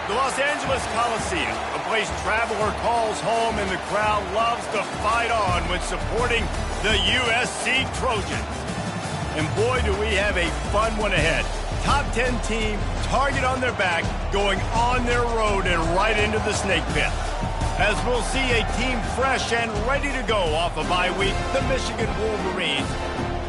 The Los Angeles Coliseum, a place traveler calls home and the crowd loves to fight on when supporting the USC Trojans. And boy, do we have a fun one ahead. Top 10 team, target on their back, going on their road and right into the snake pit. As we'll see a team fresh and ready to go off a bye week, the Michigan Wolverines,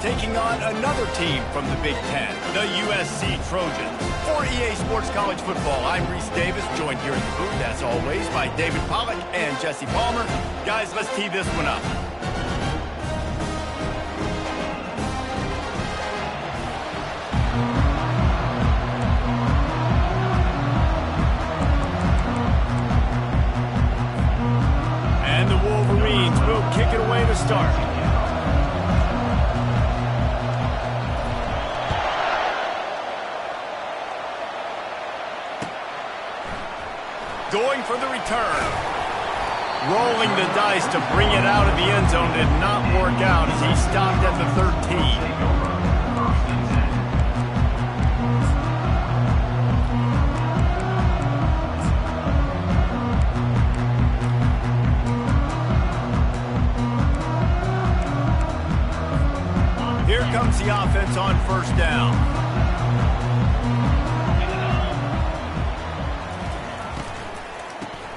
taking on another team from the Big Ten, the USC Trojans. For EA Sports College Football, I'm Reese Davis, joined here in the booth, as always, by David Pollack and Jesse Palmer. Guys, let's tee this one up. And the Wolverines will kick it away to start. Going for the return. Rolling the dice to bring it out of the end zone did not work out as he stopped at the 13. Here comes the offense on first down.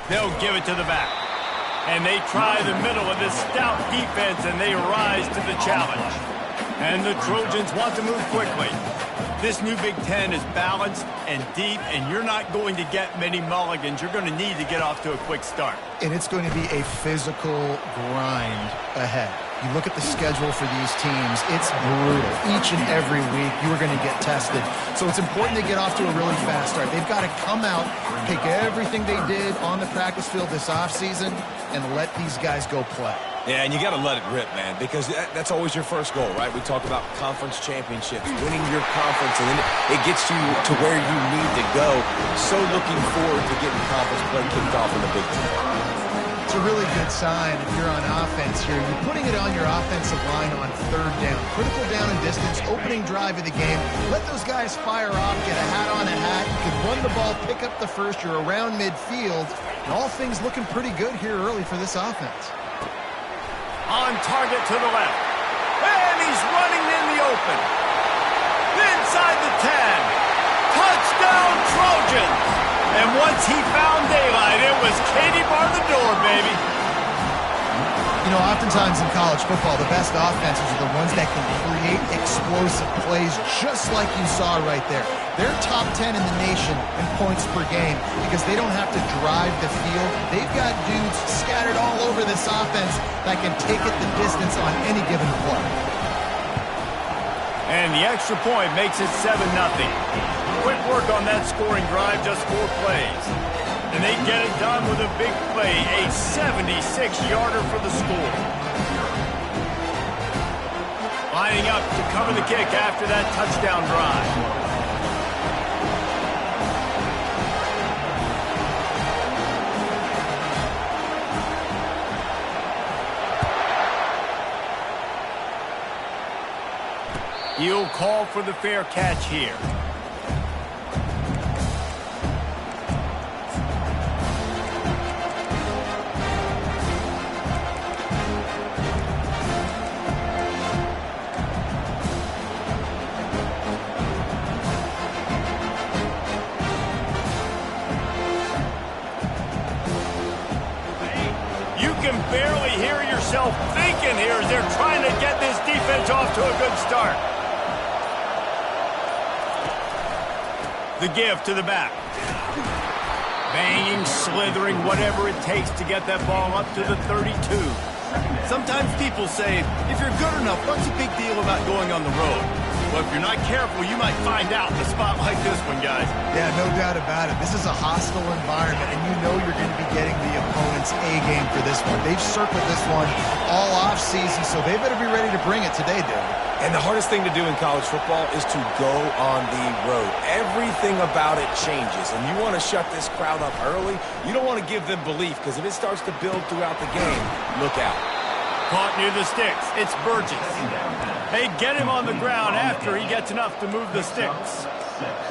They'll give it to the back. And they try the middle of this stout defense, and they rise to the challenge. And the Trojans want to move quickly. This new Big Ten is balanced and deep, and you're not going to get many mulligans. You're going to need to get off to a quick start. And it's going to be a physical grind ahead. You look at the schedule for these teams, it's brutal. Each and every week, you are going to get tested. So it's important to get off to a really fast start. They've got to come out, take everything they did on the practice field this offseason, and let these guys go play. Yeah, and you got to let it rip, man, because that's always your first goal, right? We talk about conference championships, winning your conference, and then it gets you to where you need to go. So looking forward to getting conference play kicked off in the Big Ten. It's a really good sign if you're on offense here. You're putting it on your offensive line on third down. Critical down and distance, opening drive of the game. Let those guys fire off, get a hat on a hat. You can run the ball, pick up the first. You're around midfield. And all things looking pretty good here early for this offense. On target to the left. And he's running in the open. Inside the 10. Touchdown Trojans. And once he found daylight, it was Katie bar the door, baby. You know, oftentimes in college football, the best offenses are the ones that can create explosive plays just like you saw right there. They're top 10 in the nation in points per game because they don't have to drive the field. They've got dudes scattered all over this offense that can take it the distance on any given play. And the extra point makes it 7-0. Quick work on that scoring drive, just 4 plays. And they get it done with a big play, a 76-yarder for the score. Lining up to cover the kick after that touchdown drive. He'll call for the fair catch here. You can barely yourself thinking here as they're trying to get this defense off to a good start. The give to the back. Banging, slithering, whatever it takes to get that ball up to the 32. Sometimes people say, if you're good enough, what's the big deal about going on the road? Well, if you're not careful, you might find out in a spot like this one, guys. Yeah, no doubt about it. This is a hostile environment, and you know you're going to be getting the opponent's A-game for this one. They've circled this one all off-season, so they better be ready to bring it today, dude. And the hardest thing to do in college football is to go on the road. Everything about it changes, and you want to shut this crowd up early. You don't want to give them belief, because if it starts to build throughout the game, look out. Caught near the sticks. It's Burgess. They get him on the ground after he gets enough to move the sticks.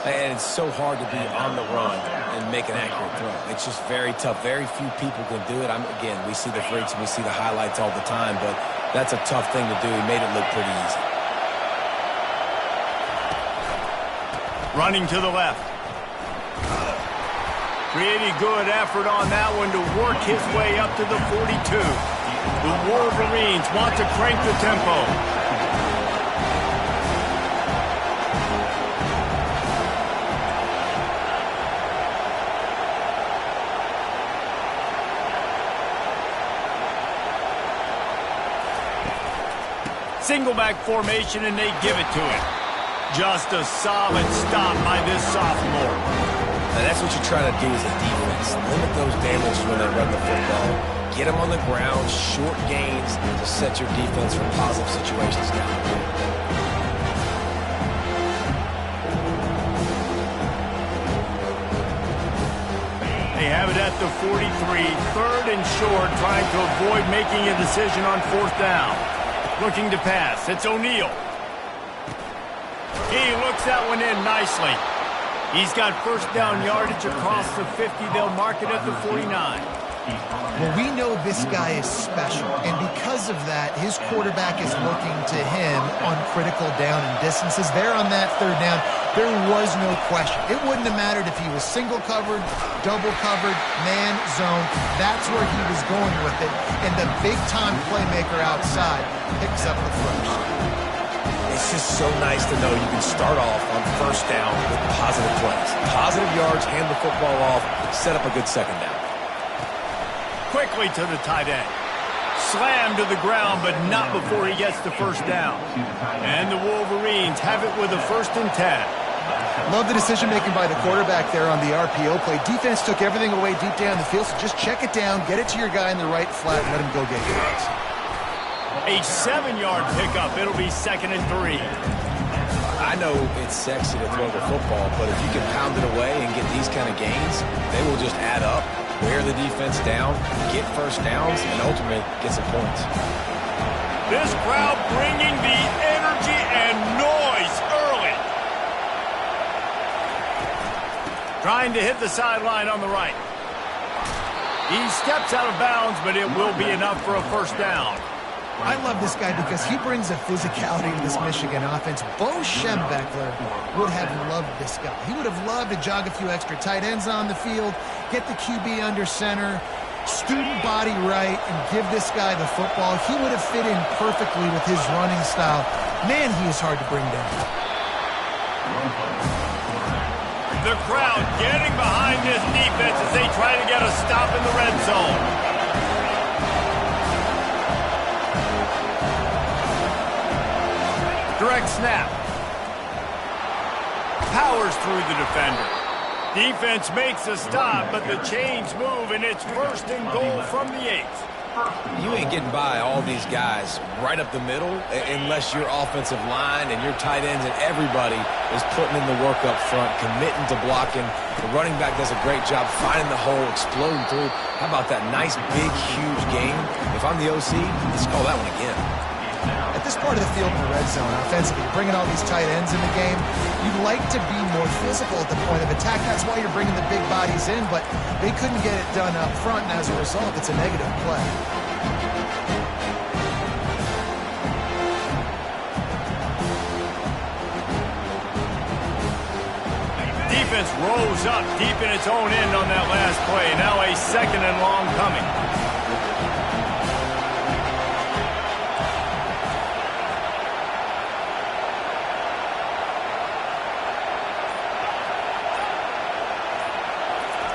And it's so hard to be on the run and make an accurate throw. It's just very tough. Very few people can do it. Again, we see the freaks and we see the highlights all the time, but that's a tough thing to do. He made it look pretty easy. Running to the left. Pretty good effort on that one to work his way up to the 42. The Wolverines want to crank the tempo. Single back formation, and they give it to him. Just a solid stop by this sophomore. And that's what you try to do as a defense. Limit those damages when they run the football. Get them on the ground, short gains to set your defense for positive situations down the field. They have it at the 43, third and short, trying to avoid making a decision on fourth down. Looking to pass. It's O'Neal. He looks that one in nicely. He's got first down yardage across the 50. They'll mark it at the 49. Well, we know this guy is special, and because of that, his quarterback is looking to him on critical down and distances. There on that third down, there was no question. It wouldn't have mattered if he was single covered, double covered, man, zone. That's where he was going with it, and the big-time playmaker outside picks up the first. It's just so nice to know you can start off on first down with positive plays. Positive yards, hand the football off, set up a good second down. Quickly to the tight end. Slammed to the ground, but not before he gets the first down. And the Wolverines have it with a 1st and 10. Love the decision-making by the quarterback there on the RPO play. Defense took everything away deep down the field, so just check it down, get it to your guy in the right flat, and let him go get yards. A 7-yard pickup. It'll be 2nd and 3. I know it's sexy to throw the football, but if you can pound it away and get these kind of gains, they will just add up, wear the defense down, get first downs, and ultimately get some points. This crowd bringing the energy and noise early. Trying to hit the sideline on the right. He steps out of bounds, but it will be enough for a first down. I love this guy because he brings a physicality to this Michigan offense. Bo Schembechler would have loved this guy. He would have loved to jog a few extra tight ends on the field, get the QB under center, student body right, and give this guy the football. He would have fit in perfectly with his running style. Man, he is hard to bring down. The crowd getting behind this defense as they try to get a stop in the red zone. Direct snap. Powers through the defender. Defense makes a stop, but the chains move, and it's 1st and goal from the 8. You ain't getting by all these guys right up the middle unless your offensive line and your tight ends and everybody is putting in the work up front, committing to blocking. The running back does a great job finding the hole, exploding through. How about that nice, big, huge game? If I'm the OC, let's call that one again. At this part of the field in the red zone, offensively, bringing all these tight ends in the game, you'd like to be more physical at the point of attack. That's why you're bringing the big bodies in, but they couldn't get it done up front, and as a result, it's a negative play. Defense rose up deep in its own end on that last play. Now a 2nd and long coming.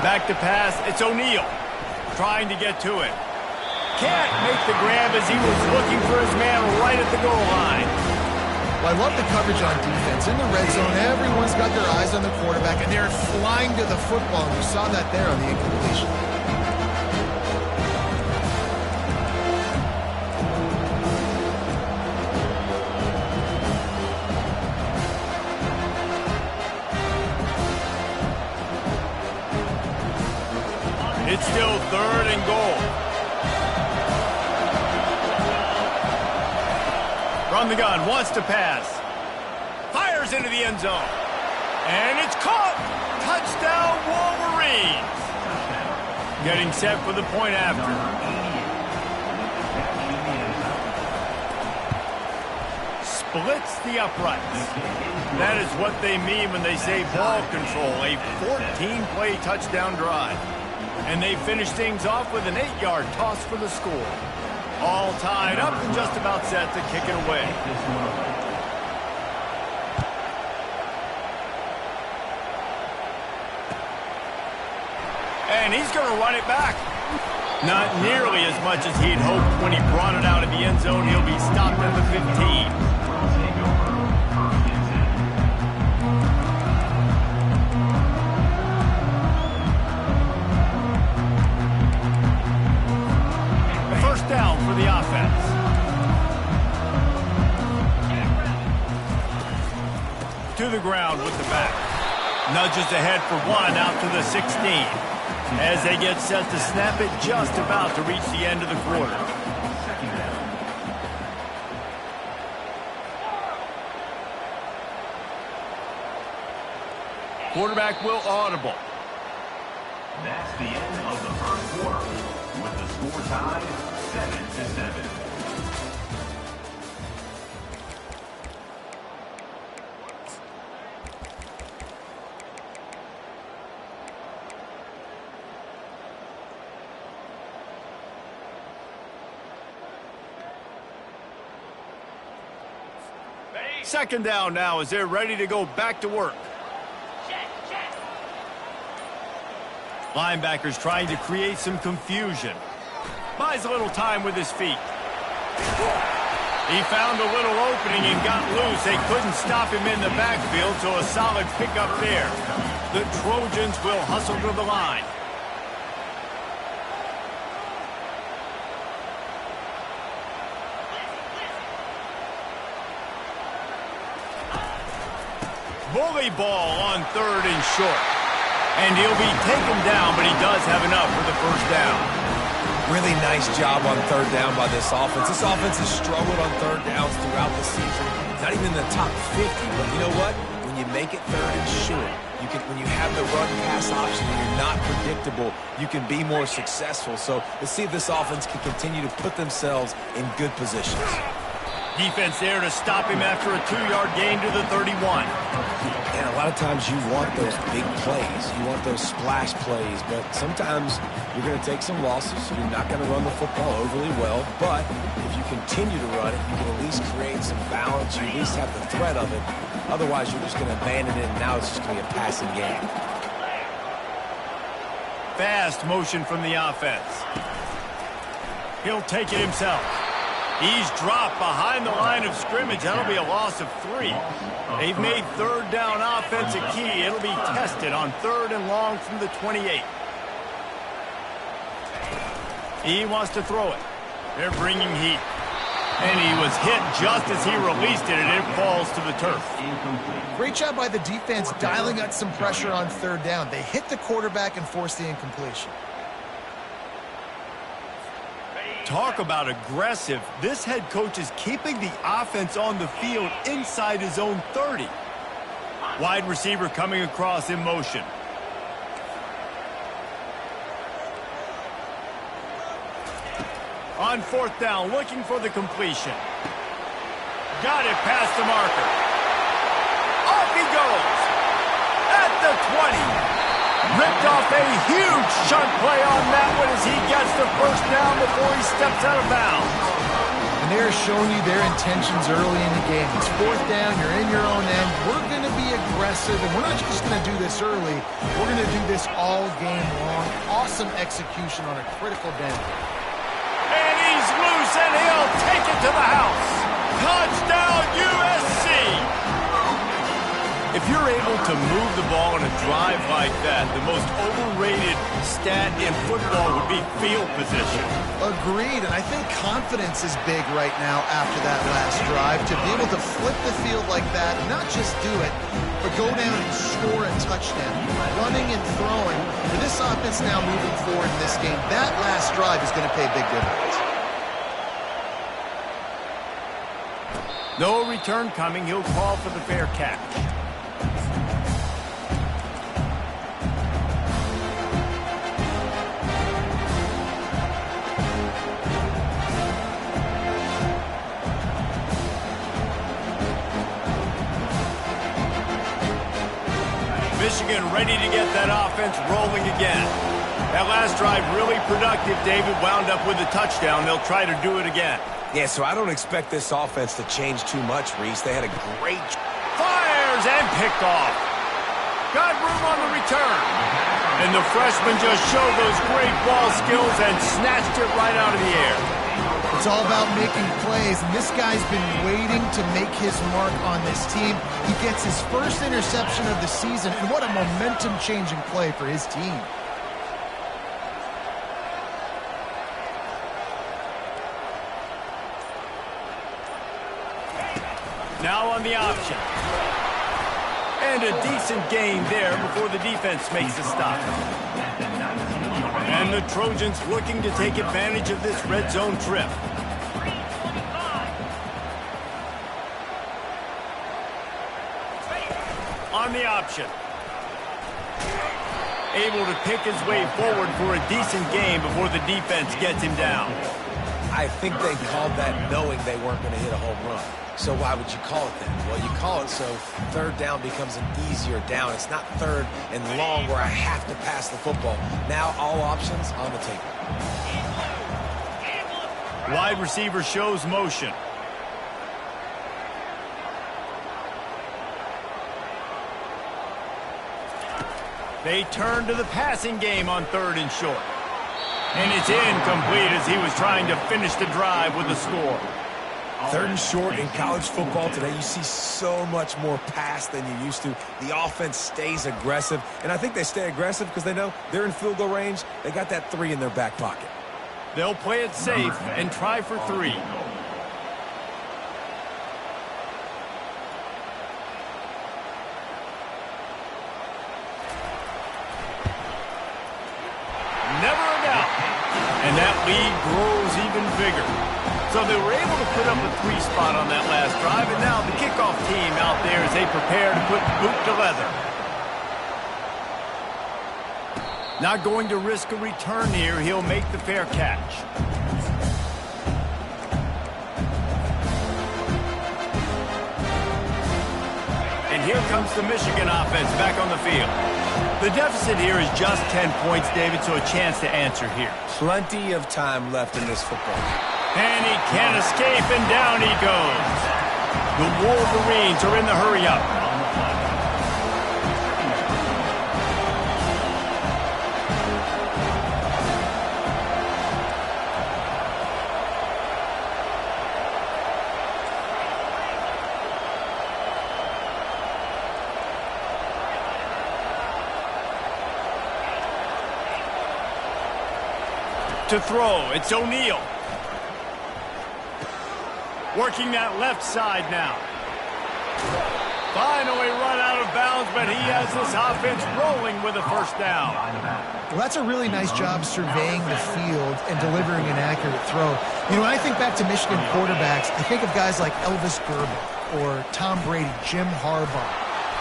Back to pass, it's O'Neal trying to get to it. Can't make the grab as he was looking for his man right at the goal line. Well, I love the coverage on defense. In the red zone, everyone's got their eyes on the quarterback, and they're flying to the football. And you saw that there on the incompletion. It's still 3rd and goal. From the gun, wants to pass. Fires into the end zone. And it's caught. Touchdown, Wolverines. Getting set for the point after. Splits the uprights. That is what they mean when they say ball control. A 14-play touchdown drive. And they finish things off with an 8-yard toss for the score. All tied up and just about set to kick it away. And he's going to run it back. Not nearly as much as he'd hoped when he brought it out of the end zone. He'll be stopped at the 15. Down for the offense. To the ground with the back. Nudges ahead for 1 out to the 16. As they get set to snap it, just about to reach the end of the quarter. Quarterback will audible. That's the end of the first quarter. With the score tied 7-7. Second down now as they're ready to go back to work. Linebackers trying to create some confusion. Buys a little time with his feet. He found a little opening and got loose. They couldn't stop him in the backfield, so a solid pickup there. The Trojans will hustle to the line. Bully ball on 3rd and short. And he'll be taken down, but he does have enough for the first down. Really nice job on 3rd down by this offense. This offense has struggled on 3rd downs throughout the season. Not even in the top 50, but you know what? When you make it 3rd and short, when you have the run-pass option and you're not predictable, you can be more successful. So let's see if this offense can continue to put themselves in good positions. Defense there to stop him after a 2-yard gain to the 31. And a lot of times you want those big plays. You want those splash plays. But sometimes you're going to take some losses. You're not going to run the football overly well. But if you continue to run it, you can at least create some balance. You at least have the threat of it. Otherwise, you're just going to abandon it, and now it's just going to be a passing game. Fast motion from the offense. He'll take it himself. He's dropped behind the line of scrimmage. That'll be a loss of 3. They've made 3rd down offense a key. It'll be tested on 3rd and long from the 28. He wants to throw it. They're bringing heat. And he was hit just as he released it, and it falls to the turf. Great job by the defense dialing up some pressure on 3rd down. They hit the quarterback and forced the incompletion. Talk about aggressive. This head coach is keeping the offense on the field inside his own 30. Wide receiver coming across in motion. On 4th down, looking for the completion. Got it past the marker. Off he goes. At the 20. Ripped off a huge chunk play on that one as he gets the first down before he steps out of bounds. And they're showing you their intentions early in the game. It's fourth down, you're in your own end. We're going to be aggressive, and we're not just going to do this early. We're going to do this all game long. Awesome execution on a critical down. And he's loose, and he'll take it to the house. Touchdown, USC! If you're able to move the ball in a drive like that, the most overrated stat in football would be field position. Agreed, and I think confidence is big right now after that last drive. To be able to flip the field like that, not just do it, but go down and score a touchdown. Running and throwing. For this offense now moving forward in this game, that last drive is going to pay big dividends. No return coming. He'll call for the fair catch. Michigan ready to get that offense rolling again. That last drive really productive. David wound up with a touchdown. They'll try to do it again. Yeah, so I don't expect this offense to change too much, Reese. They had a great... Fires and picked off. Got room on the return. And the freshman just showed those great ball skills and snatched it right out of the air. It's all about making plays, and this guy's been waiting to make his mark on this team. He gets his first interception of the season, and what a momentum-changing play for his team. Now on the option. And a decent gain there before the defense makes a stop. And the Trojans looking to take advantage of this red zone trip. On the option. Able to pick his way forward for a decent gain before the defense gets him down. I think they called that knowing they weren't going to hit a home run. So why would you call it that? Well, you call it so third down becomes an easier down. It's not third and long where I have to pass the football. Now all options on the table. Wide receiver shows motion. They turn to the passing game on third and short. And it's incomplete as he was trying to finish the drive with a score. Third and short in college football today, you see so much more pass than you used to. The offense stays aggressive, and I think they stay aggressive because they know they're in field goal range. They got that 3 in their back pocket. They'll play it safe and try for 3. Never a doubt. And that lead grows even bigger. So they were able to put up a 3 spot on that last drive, and now the kickoff team out there as they prepare to put boot to leather. Not going to risk a return here. He'll make the fair catch. And here comes the Michigan offense back on the field. The deficit here is just 10 points, David, so a chance to answer here. Plenty of time left in this football game. And he can't escape, and down he goes. The Wolverines are in the hurry-up. To throw, it's O'Neal. Working that left side now. Finally run out of bounds, but he has this offense rolling with a first down. Well, that's a really nice job surveying the field and delivering an accurate throw. You know, when I think back to Michigan quarterbacks, I think of guys like Elvis Gerber or Tom Brady, Jim Harbaugh,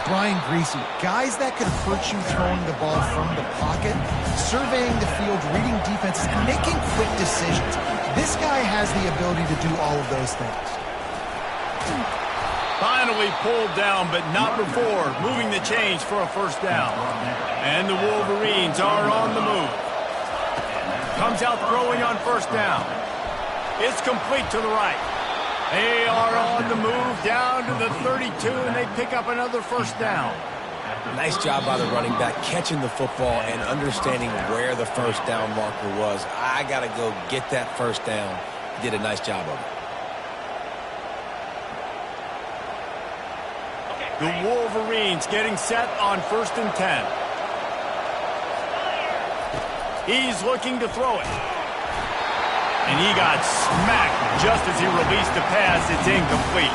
Brian Greasy, guys that could hurt you throwing the ball from the pocket, surveying the field, reading defenses, and making quick decisions. This guy has the ability to do all of those things. Finally pulled down, but not before moving the chains for a first down. And the Wolverines are on the move. Comes out throwing on first down. It's complete to the right. They are on the move down to the 32, and they pick up another first down. Nice job by the running back catching the football and understanding where the first down marker was. I got to go get that first down. He did a nice job of it. The Wolverines getting set on 1st and 10. He's looking to throw it. And he got smacked just as he released the pass. It's incomplete.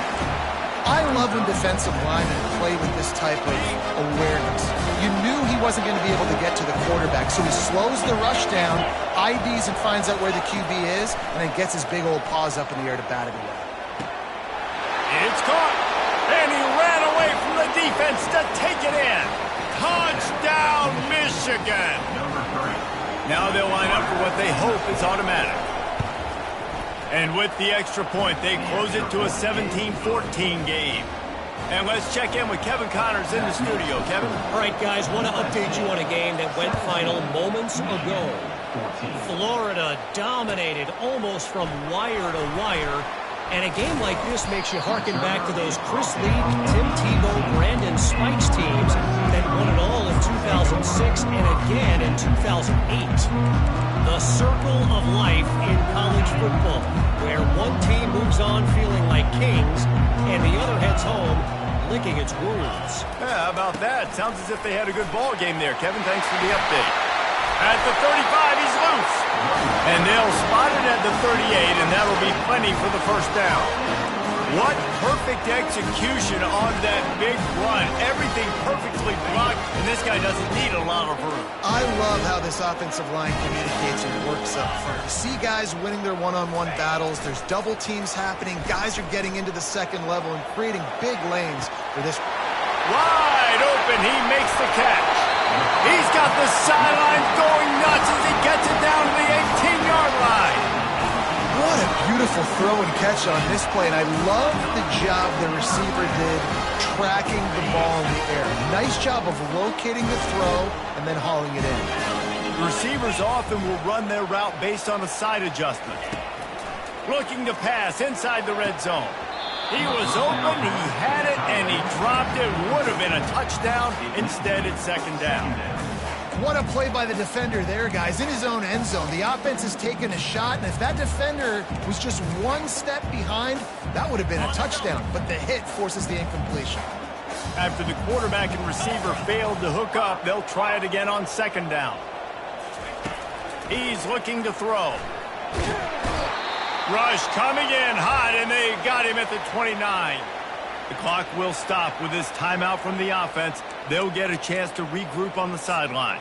I love when defensive linemen play with this type of awareness. You knew he wasn't going to be able to get to the quarterback, so he slows the rush down, IDs and finds out where the QB is, and then gets his big old paws up in the air to bat it away. It's caught, and he ran away from the defense to take it in. Touchdown, Michigan. Now they'll line up for what they hope is automatic. And with the extra point, they close it to a 17-14 game. And let's check in with Kevin Connors in the studio. Kevin? All right, guys, want to update you on a game that went final moments ago. Florida dominated almost from wire to wire. And a game like this makes you harken back to those Chris Leak, Tim Tebow, Brandon Spikes teams that won it all in 2006 and again in 2008. The circle of life in college football, where one team moves on feeling like kings and the other heads home licking its wounds. Yeah, how about that? Sounds as if they had a good ball game there. Kevin, thanks for the update. At the 35, he's loose. And they'll spot it at the 38, and that'll be plenty for the first down. What perfect execution on that big run. Everything perfectly blocked, and this guy doesn't need a lot of room. I love how this offensive line communicates and works up front. You see guys winning their one-on-one battles. There's double teams happening. Guys are getting into the second level and creating big lanes for this. Wide open, he makes the catch. He's got the sidelines going nuts as he gets it down to the 18-yard line. What a beautiful throw and catch on this play, and I love the job the receiver did tracking the ball in the air. Nice job of locating the throw and then hauling it in. Receivers often will run their route based on a side adjustment. Looking to pass inside the red zone. He was open, he had it, and he dropped it. Would have been a touchdown. Instead, it's second down. What a play by the defender there, guys. In his own end zone, the offense has taken a shot, and if that defender was just one step behind, that would have been a touchdown. But the hit forces the incompletion. After the quarterback and receiver failed to hook up, they'll try it again on second down. He's looking to throw. Rush coming in hot, and they got him at the 29. The clock will stop with this timeout from the offense. They'll get a chance to regroup on the sideline.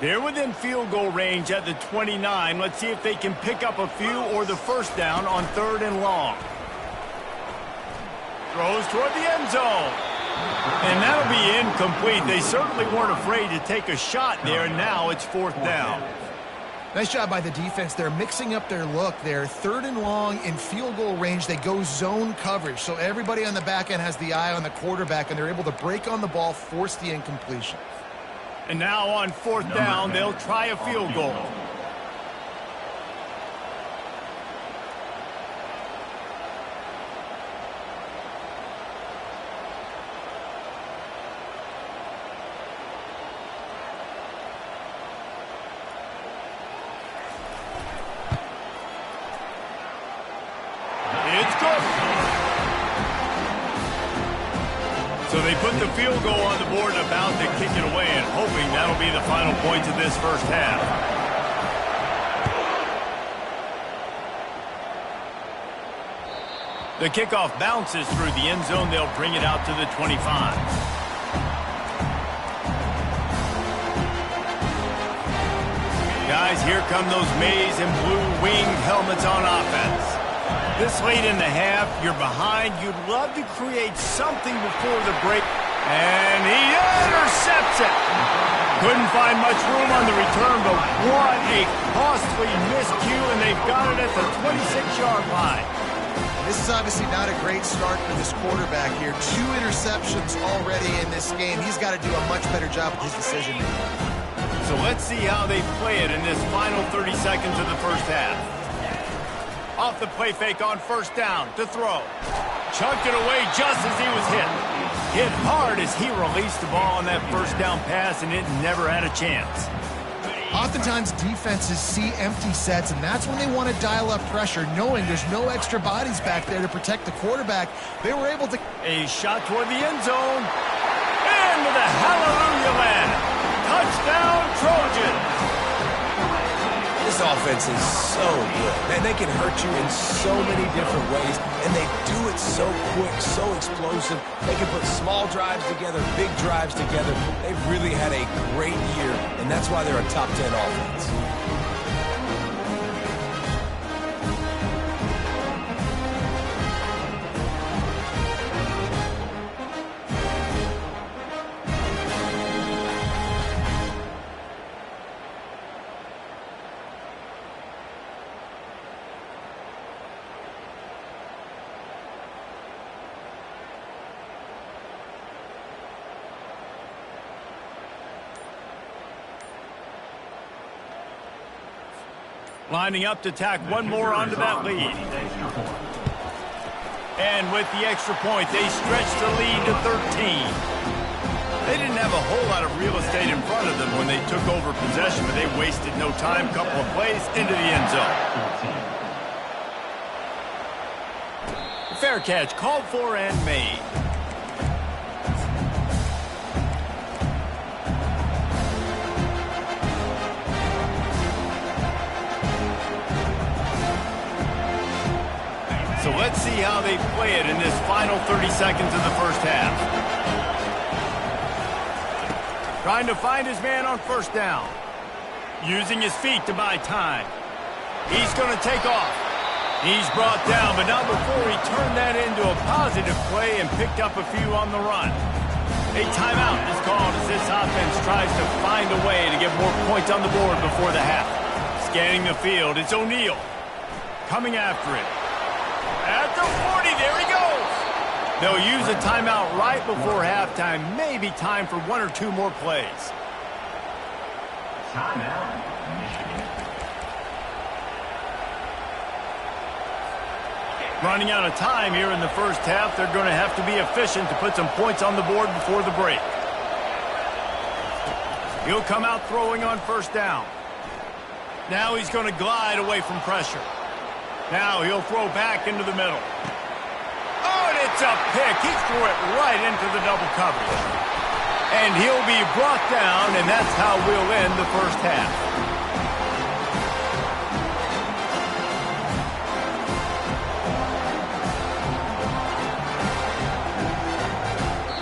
They're within field goal range at the 29. Let's see if they can pick up a few or the first down on 3rd and long. Throws toward the end zone. And that'll be incomplete. They certainly weren't afraid to take a shot there. Now it's 4th down. Nice job by the defense. They're mixing up their look there. 3rd and long in field goal range. They go zone coverage. So everybody on the back end has the eye on the quarterback, and they're able to break on the ball, force the incompletion. And now on 4th down, they'll try a field goal. It's good. So they put the field goal on the board and about to kick it away, and hoping that'll be the final points of this first half. The kickoff bounces through the end zone. They'll bring it out to the 25. Guys, here come those maize and blue winged helmets on offense. This late in the half, you're behind. You'd love to create something before the break. And he intercepts it. Couldn't find much room on the return, but what a costly miscue, and they've got it at the 26-yard line. This is obviously not a great start for this quarterback here. 2 interceptions already in this game. He's got to do a much better job with his decision making. So let's see how they play it in this final 30 seconds of the first half. Off the play fake on first down to throw. Chunked it away just as he was hit. Hit hard as he released the ball on that first down pass, and it never had a chance. Oftentimes, defenses see empty sets, and that's when they want to dial up pressure, knowing there's no extra bodies back there to protect the quarterback. They were able to... A shot toward the end zone. And with a hallelujah land. Touchdown, Trojan. This offense is so good. Man, they can hurt you in so many different ways, and they do it so quick, so explosive. They can put small drives together, big drives together. They've really had a great year, and that's why they're a top 10 offense. Lining up to tack one more onto that lead. And with the extra point, they stretch the lead to 13. They didn't have a whole lot of real estate in front of them when they took over possession, but they wasted no time. Couple of plays into the end zone. Fair catch called for and made. So let's see how they play it in this final 30 seconds of the first half. Trying to find his man on first down. Using his feet to buy time. He's going to take off. He's brought down, but not before he turned that into a positive play and picked up a few on the run. A timeout is called as this offense tries to find a way to get more points on the board before the half. Scanning the field, it's O'Neal. Coming after it. At the 40, there he goes. They'll use a timeout right before halftime. Maybe time for one or two more plays. Timeout, Michigan. Running out of time here in the first half. They're going to have to be efficient to put some points on the board before the break. He'll come out throwing on first down. Now he's going to glide away from pressure. Now he'll throw back into the middle. Oh, and it's a pick. He threw it right into the double coverage. And he'll be brought down, and that's how we'll end the first half.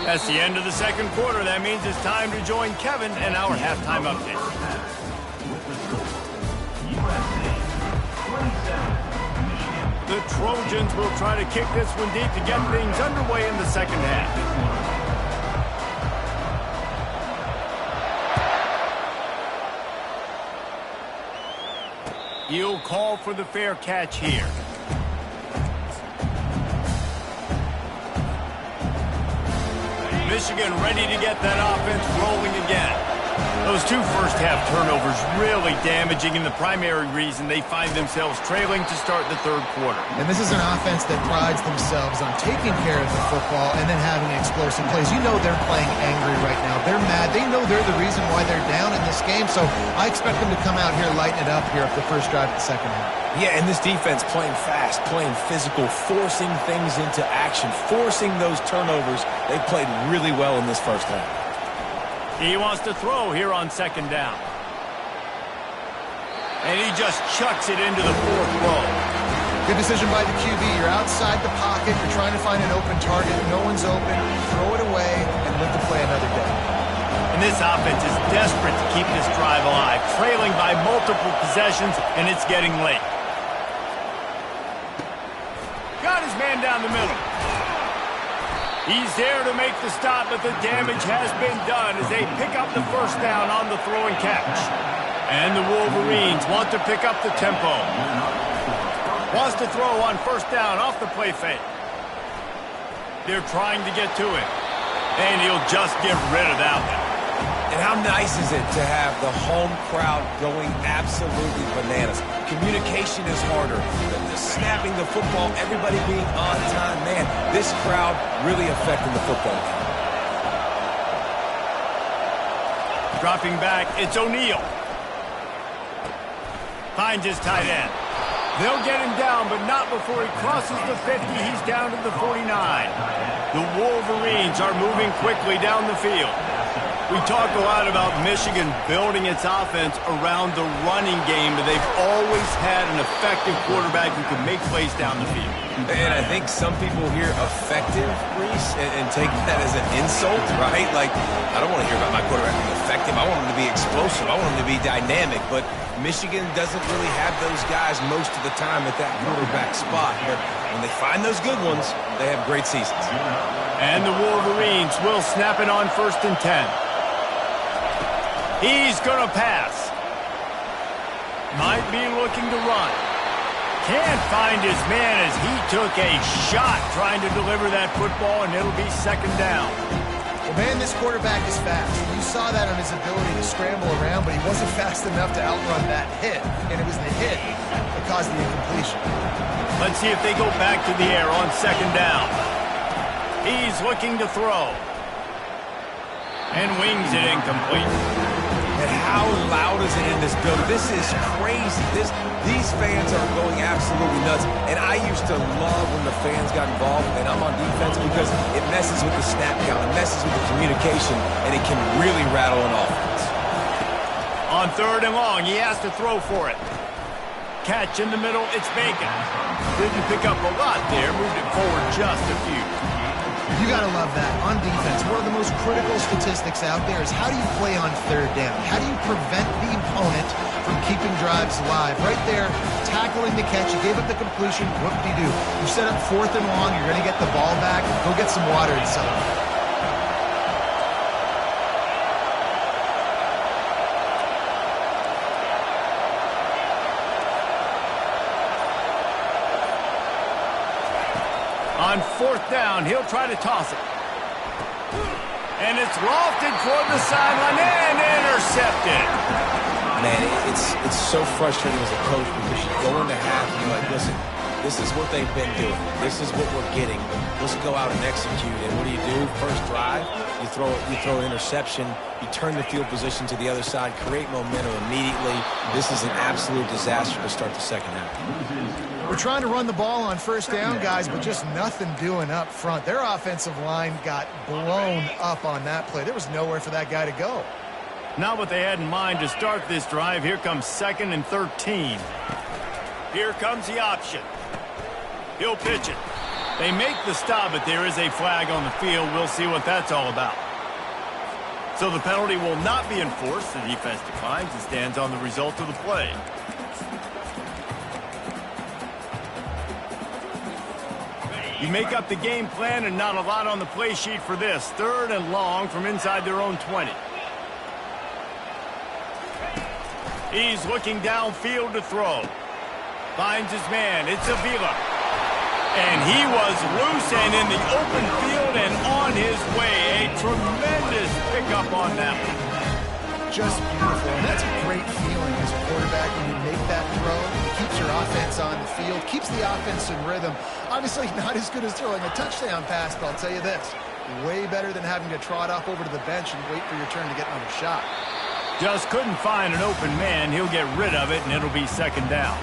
That's the end of the second quarter. That means it's time to join Kevin and our halftime update. With the score, USC 27. The Trojans will try to kick this one deep to get things underway in the second half. He'll call for the fair catch here. Michigan ready to get that offense rolling again. Those two first-half turnovers really damaging, and the primary reason they find themselves trailing to start the third quarter. And this is an offense that prides themselves on taking care of the football and then having explosive plays. You know they're playing angry right now. They're mad. They know they're the reason why they're down in this game, so I expect them to come out here, lighten it up here at the first drive of the second half. Yeah, and this defense playing fast, playing physical, forcing things into action, forcing those turnovers. They played really well in this first half. He wants to throw here on second down. And he just chucks it into the fourth row. Good decision by the QB. You're outside the pocket. You're trying to find an open target. No one's open. Throw it away and live to play another day. And this offense is desperate to keep this drive alive, trailing by multiple possessions, and it's getting late. Got his man down the middle. He's there to make the stop, but the damage has been done as they pick up the first down on the throw and catch. And the Wolverines want to pick up the tempo. Wants to throw on first down off the play fake. They're trying to get to it. And he'll just get rid of that one. And how nice is it to have the home crowd going absolutely bananas? Communication is harder. The snapping the football, everybody being on time. Man, this crowd really affecting the football game. Dropping back, it's O'Neal. Finds his tight end. They'll get him down, but not before he crosses the 50. He's down to the 49. The Wolverines are moving quickly down the field. We talk a lot about Michigan building its offense around the running game, but they've always had an effective quarterback who can make plays down the field. And I think some people hear effective, Reese, and take that as an insult, right? Like, I don't want to hear about my quarterback being effective. I want him to be explosive. I want him to be dynamic. But Michigan doesn't really have those guys most of the time at that quarterback spot. But when they find those good ones, they have great seasons. And the Wolverines will snap it on 1st and 10. He's going to pass. Might be looking to run. Can't find his man as he took a shot trying to deliver that football, and it'll be 2nd down. Well, man, this quarterback is fast. You saw that on his ability to scramble around, but he wasn't fast enough to outrun that hit, and it was the hit that caused the incompletion. Let's see if they go back to the air on 2nd down. He's looking to throw. And wings it incomplete. And how loud is it in this building? This is crazy. These fans are going absolutely nuts. And I used to love when the fans got involved, and I'm on defense, because it messes with the snap count, it messes with the communication, and it can really rattle an offense. On 3rd and long, he has to throw for it. Catch in the middle, it's Bacon. Didn't pick up a lot there, moved it forward just a few. You got to love that. On defense, one of the most critical statistics out there is how do you play on 3rd down? How do you prevent the opponent from keeping drives alive? Right there, tackling the catch. You gave up the completion. What do you do? You set up 4th and long. You're going to get the ball back. Go get some water and celebrate. On 4th down, he'll try to toss it. And it's lofted toward the sideline and intercepted. Man, it's so frustrating as a coach, because you go into half and you're like, listen, this is what they've been doing. This is what we're getting. Let's go out and execute. And what do? First drive, you throw an interception, you turn the field position to the other side, create momentum immediately. This is an absolute disaster to start the 2nd half. We're trying to run the ball on 1st down, guys, but just nothing doing up front. Their offensive line got blown up on that play. There was nowhere for that guy to go. Not what they had in mind to start this drive. Here comes 2nd and 13. Here comes the option. He'll pitch it. They make the stop, but there is a flag on the field. We'll see what that's all about. So the penalty will not be enforced. The defense declines and stands on the result of the play. You make up the game plan, and not a lot on the play sheet for this. 3rd and long from inside their own 20. He's looking downfield to throw. Finds his man. It's Avila. And he was loose and in the open field and on his way. A tremendous pickup on that one. Just beautiful. And that's a great feeling as a quarterback when you make that throw. It keeps your offense on the field, keeps the offense in rhythm. Obviously not as good as throwing a touchdown pass, but I'll tell you this, way better than having to trot off over to the bench and wait for your turn to get another shot. Just couldn't find an open man. He'll get rid of it, and it'll be 2nd down.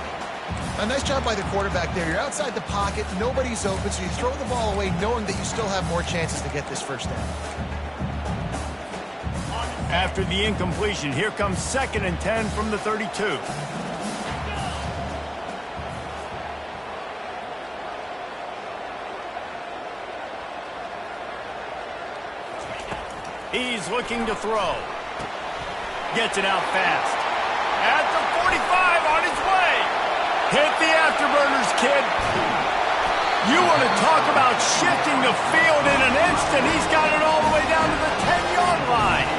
A nice job by the quarterback there. You're outside the pocket, nobody's open, so you throw the ball away knowing that you still have more chances to get this 1st down. After the incompletion, here comes 2nd and 10 from the 32. He's looking to throw. Gets it out fast. At the 45, on his way. Hit the afterburners, kid. You want to talk about shifting the field in an instant. He's got it all the way down to the 10-yard line.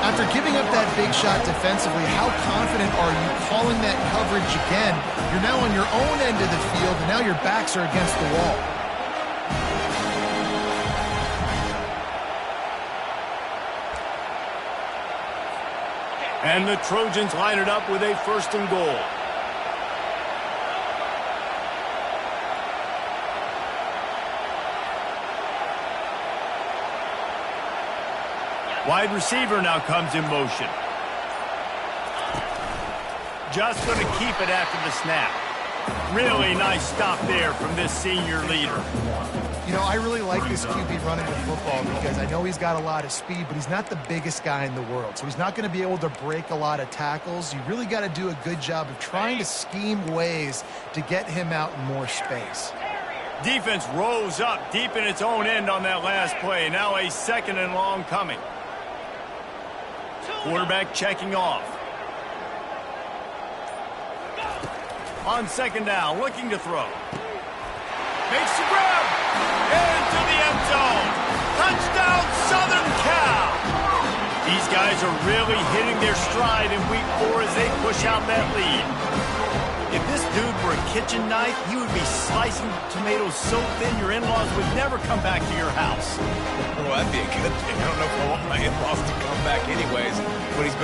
After giving up that big shot defensively, how confident are you calling that coverage again? You're now on your own end of the field, and now your backs are against the wall. And the Trojans line it up with a 1st and goal. Wide receiver now comes in motion. Just going to keep it after the snap. Really nice stop there from this senior leader. You know, I really like this QB running the football because I know he's got a lot of speed, but he's not the biggest guy in the world. So he's not going to be able to break a lot of tackles. You really got to do a good job of trying to scheme ways to get him out in more space. Defense rose up deep in its own end on that last play. Now a 2nd and long coming. Quarterback checking off. On 2nd down, looking to throw. Makes the grab. Into the end zone. Touchdown, Southern Cal. These guys are really hitting their stride in week 4 as they push out that lead. If this dude were a kitchen knife, he would be slicing tomatoes so thin your in-laws would never come back to your house. Well, that'd be a good thing. I don't know if I want my in-laws to come back anyways, but he's been